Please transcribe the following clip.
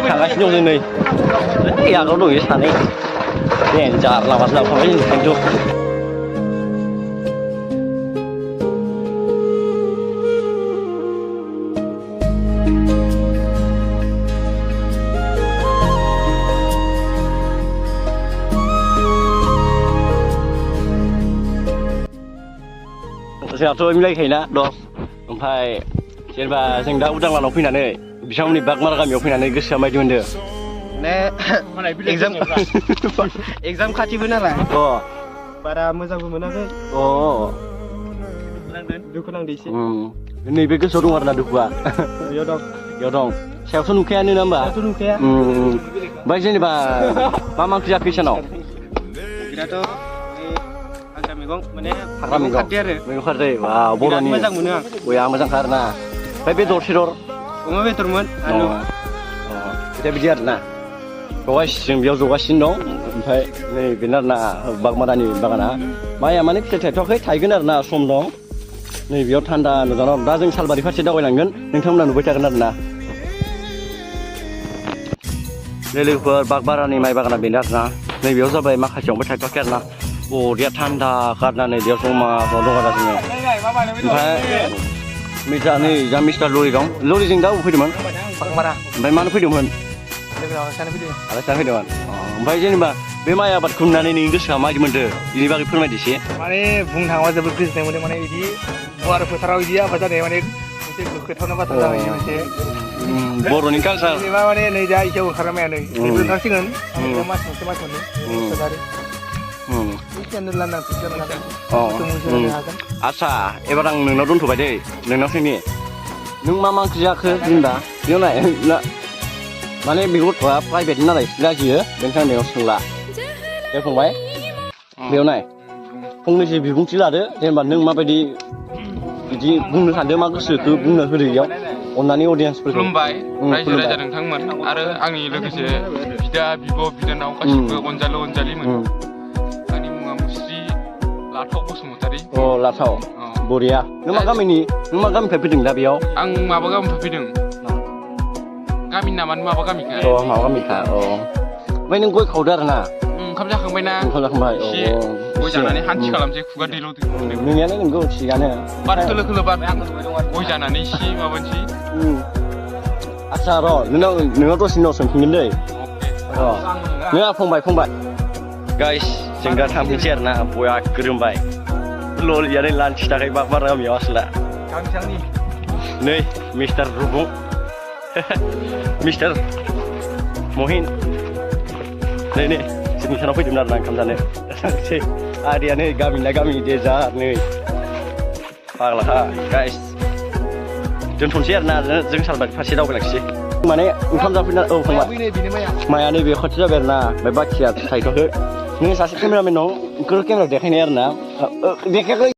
थांगासिनो दं जों नै आगोलाव दंयो सानै देन्जार लामासो लांफाबाय जों खिन्थु जोंहाथ' मिलायखायोना दस ओमफ्राय जेनेबा जों दा उदांलानाव फैनानै बिथांमोननि बागमारा गामियाव फैनानै गोसोआ माबायदि मोनदों माने एगजाम खाथिबो नालाय बारा मोजांबो मोनाखै दुखु नांदो एसे नैबे गोसोआव दं आरोना दुखुआ बेयाव दं सायावथ' नुखायानो ना होमबा नुखाया ओमफ्राय जेनेबा मा ओंख्रि जाखो सानाव बिराथ' हाग्रा मैगं माने हाग्रा मैगं खारदै आरो मैगं खारदै वाव बर'नि मोजां मोनो आं बया मोजांखा आरोना ओमफ्राय बेदर सेदर अमा बेदरमोन आलु बिदि आरोना जों बेयाव जगासिनो दं ओमफ्राय नै बेनो आरोना बागमारानि बागाना माइया माने फिथाइ थायथ'वाखै थायगोन आरोना सम दं नै बेयाव थान्दा नुजाना दा जों सालबारि फारसे दावबायलांगोन नोंथांमोना नुबाय थागोन आरोना नै लोगोफोर बागमारानि माइ बागाना बेनो आरोना नै बेयाव जाबाय माखासेयावबो थायथ'वाखै आरोना बरिया थान्दा गारनानै बेयाव जमा दं आरो जोङो ओमफ्राय नै जा मिस्टार लरि दं लरिजों दा अबाव फैदोंमोन बागमारा ओमफ्राय मानो फैदोंमोन आलासियानो फैदोंमोन ओमफ्राय जेनेबा बे माइ आबादखौ नुनानै नोंनि गोसोआ माबायदि मोनदों बिनि बागै फोरमायदो एसे माने बुंनो थाङोबा जोबोद गोजोननाय मोनो माने बिदि गुवार फोथाराव बिदि आबाद जानाय माने मोनसे गोग्गाथावना बाथ्रा जाबाय मोनसे बर'नि कालचार माने नै दा इसेयाव ओंखारना माया नै ओंखारसिगोन मास मोननै आच्छा एबार आं नोंनाव दोनथ'बाय दै नोंनाव फैनि नों मा ओंख्रि जाखो जेनेबा बेयाव नाय माने बे गथ'आ प्राइभेट नालाय लाजियो बेनिखायनो नोंनाव सोंला दे फंबाय बेयाव नाय फंनैसो बिबुंथि लादो जेनेबा नों माबायदि बिदि बुंनो सानदों मा गोसोखौ बुंनो होदो इयाव अन्नानै अडियेन्सफोरखौ खुलुमबाय रायजो राजा नोंथांमोन आरो आंनि लोगोसे बिदा बिब' बिनानाव गासिबो अनजालु अनजालिमोन आंनि मुङा मुस्रि लाथाव बसुमतारी लाथाव बरिया नों मा गामिनिफ्राय फैदों दा बेयाव आं माबा गामिनिफ्राय फैदों गामिनि नामानो माबा गामिखा माबा गामिखा ओमफ्राय नों गय खावदो आरोना ओंखाम जाखांबायना ओंखाम जाखांबाय एसे गय जानानै हान्थि खालामसै खुगा दैल' नोंनियालाय नोंगौ थिगानो बार खोलो खोलो बार गय जानानै एसे माबानोसै आच्छा र' नोंनाव दसे उनाव सोंफिनगोन दै नोंहा फंबाय गाइस जों दा थांफिनसै आरोना बया गोरोमबाय ललियानो लान्थि थाखाय बागमारा गामियाव आसला नै मिस्टार रुबुं मिस्टार महिन नै जोंनि सानाव फैदोंमोन आरोना ओंखाम जानो थांसै आरिया नै गामिना गामिनि देजार नै फाग्लाखा गाइस दोनथ'नोसै आरोना जों सालबारि फारसे दावबायलांसै माने ओंखाम जाफैना फंबाय माइआ नैबे खाथि जाबाय आरोना ओमफ्राय बाखिया थायथ'वाखै नों सासे केमेरामेन दं बेखौ केमेरा देखायनाय आरोना देखायाखै